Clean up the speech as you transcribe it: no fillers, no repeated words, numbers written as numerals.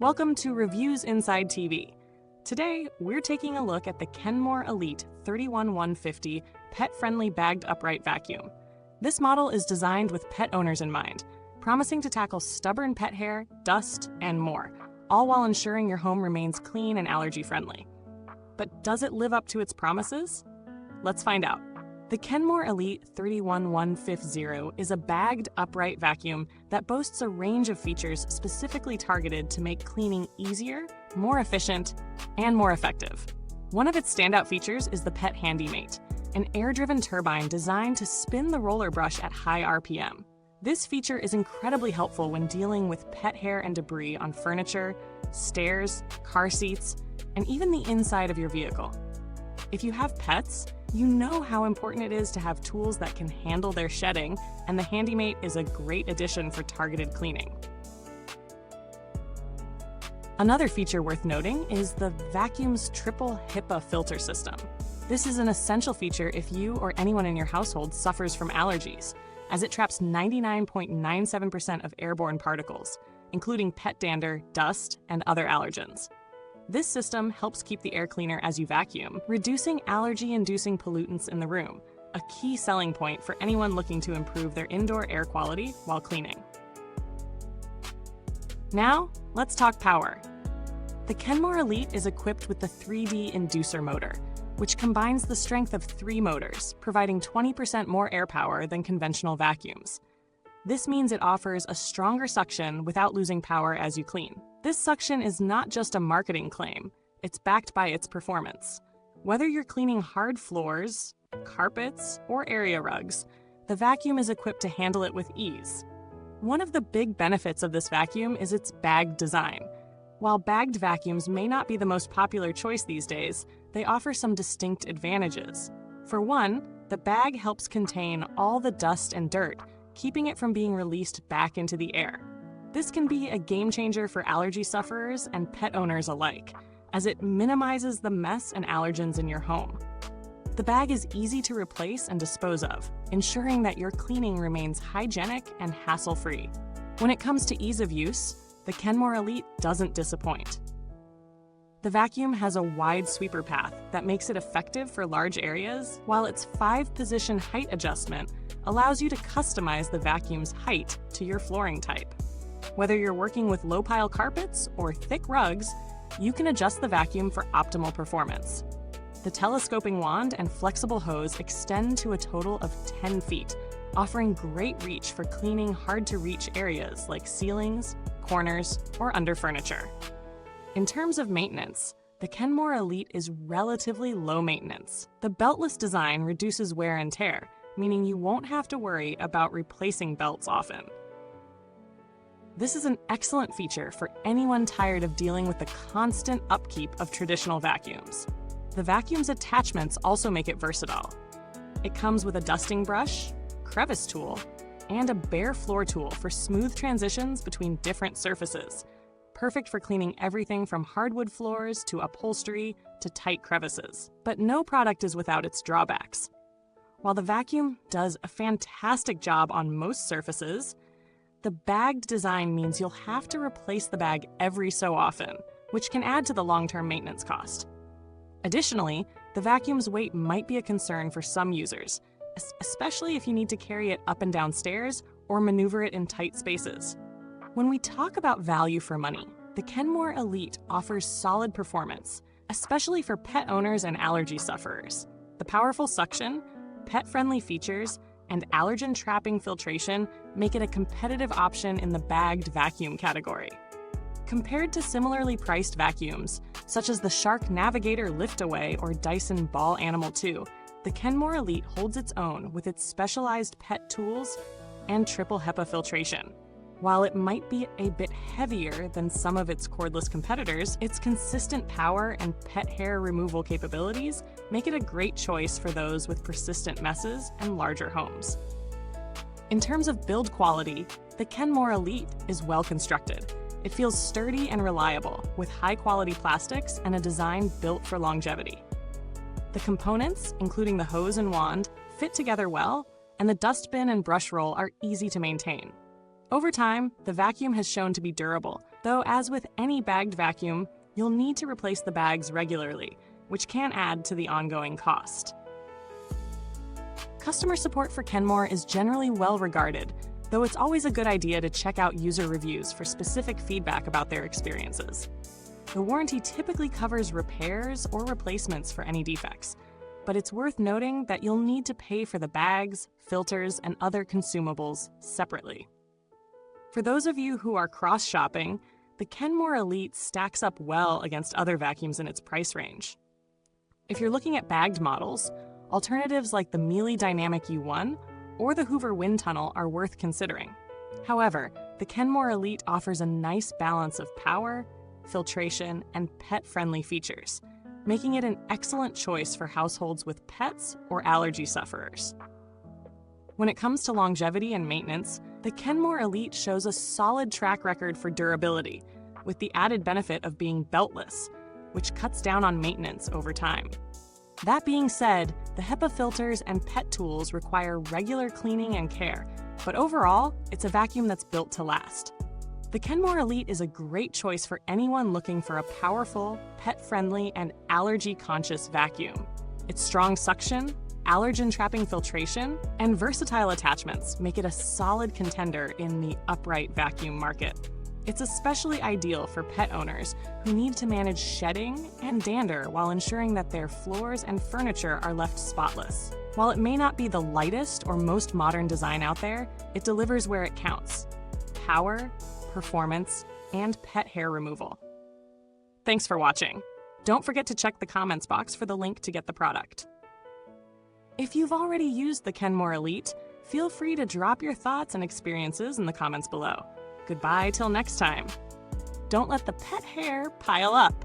Welcome to Reviewsinsidetv. Today, we're taking a look at the Kenmore Elite 31150 pet-friendly bagged upright vacuum. This model is designed with pet owners in mind, promising to tackle stubborn pet hair, dust, and more, all while ensuring your home remains clean and allergy-friendly. But does it live up to its promises? Let's find out. The Kenmore Elite 31150 is a bagged upright vacuum that boasts a range of features specifically targeted to make cleaning easier, more efficient, and more effective. One of its standout features is the Pet Handi-Mate, an air-driven turbine designed to spin the roller brush at high RPM. This feature is incredibly helpful when dealing with pet hair and debris on furniture, stairs, car seats, and even the inside of your vehicle. If you have pets, you know how important it is to have tools that can handle their shedding, and the Handi-Mate is a great addition for targeted cleaning. Another feature worth noting is the vacuum's Triple HEPA filter system. This is an essential feature if you or anyone in your household suffers from allergies, as it traps 99.97% of airborne particles, including pet dander, dust, and other allergens. This system helps keep the air cleaner as you vacuum, reducing allergy-inducing pollutants in the room, a key selling point for anyone looking to improve their indoor air quality while cleaning. Now, let's talk power. The Kenmore Elite is equipped with the 3D Inducer Motor, which combines the strength of 3 motors, providing 20% more air power than conventional vacuums. This means it offers a stronger suction without losing power as you clean. This suction is not just a marketing claim, it's backed by its performance. Whether you're cleaning hard floors, carpets, or area rugs, the vacuum is equipped to handle it with ease. One of the big benefits of this vacuum is its bagged design. While bagged vacuums may not be the most popular choice these days, they offer some distinct advantages. For one, the bag helps contain all the dust and dirt, keeping it from being released back into the air. This can be a game changer for allergy sufferers and pet owners alike, as it minimizes the mess and allergens in your home. The bag is easy to replace and dispose of, ensuring that your cleaning remains hygienic and hassle-free. When it comes to ease of use, the Kenmore Elite doesn't disappoint. The vacuum has a wide sweeper path that makes it effective for large areas, while its 5-position height adjustment allows you to customize the vacuum's height to your flooring type. Whether you're working with low-pile carpets or thick rugs, you can adjust the vacuum for optimal performance. The telescoping wand and flexible hose extend to a total of 10 feet, offering great reach for cleaning hard-to-reach areas like ceilings, corners, or under furniture. In terms of maintenance, the Kenmore Elite is relatively low maintenance. The beltless design reduces wear and tear, meaning you won't have to worry about replacing belts often. This is an excellent feature for anyone tired of dealing with the constant upkeep of traditional vacuums. The vacuum's attachments also make it versatile. It comes with a dusting brush, crevice tool, and a bare floor tool for smooth transitions between different surfaces, perfect for cleaning everything from hardwood floors to upholstery to tight crevices. But no product is without its drawbacks. While the vacuum does a fantastic job on most surfaces, the bagged design means you'll have to replace the bag every so often, which can add to the long-term maintenance cost. Additionally, the vacuum's weight might be a concern for some users, especially if you need to carry it up and down stairs or maneuver it in tight spaces. When we talk about value for money, the Kenmore Elite offers solid performance, especially for pet owners and allergy sufferers. The powerful suction, pet-friendly features, and allergen-trapping filtration make it a competitive option in the bagged vacuum category. Compared to similarly priced vacuums, such as the Shark Navigator Lift-Away or Dyson Ball Animal 2, the Kenmore Elite holds its own with its specialized pet tools and Triple HEPA filtration. While it might be a bit heavier than some of its cordless competitors, its consistent power and pet hair removal capabilities make it a great choice for those with persistent messes and larger homes. In terms of build quality, the Kenmore Elite is well constructed. It feels sturdy and reliable, with high-quality plastics and a design built for longevity. The components, including the hose and wand, fit together well, and the dustbin and brush roll are easy to maintain. Over time, the vacuum has shown to be durable, Though, as with any bagged vacuum, you'll need to replace the bags regularly, which can add to the ongoing cost. Customer support for Kenmore is generally well regarded, though it's always a good idea to check out user reviews for specific feedback about their experiences. The warranty typically covers repairs or replacements for any defects, but it's worth noting that you'll need to pay for the bags, filters, and other consumables separately. For those of you who are cross-shopping, the Kenmore Elite stacks up well against other vacuums in its price range. If you're looking at bagged models, alternatives like the Miele Dynamic U1 or the Hoover Wind Tunnel are worth considering. However, the Kenmore Elite offers a nice balance of power, filtration, and pet-friendly features, making it an excellent choice for households with pets or allergy sufferers. When it comes to longevity and maintenance, the Kenmore Elite shows a solid track record for durability, with the added benefit of being beltless, which cuts down on maintenance over time. That being said, the HEPA filters and pet tools require regular cleaning and care, but overall, it's a vacuum that's built to last. The Kenmore Elite is a great choice for anyone looking for a powerful, pet-friendly, and allergy-conscious vacuum. Its strong suction, allergen-trapping filtration, and versatile attachments make it a solid contender in the upright vacuum market. It's especially ideal for pet owners who need to manage shedding and dander while ensuring that their floors and furniture are left spotless. While it may not be the lightest or most modern design out there, it delivers where it counts: power, performance, and pet hair removal. Thanks for watching. Don't forget to check the comments box for the link to get the product. If you've already used the Kenmore Elite, feel free to drop your thoughts and experiences in the comments below. Goodbye till next time. Don't let the pet hair pile up.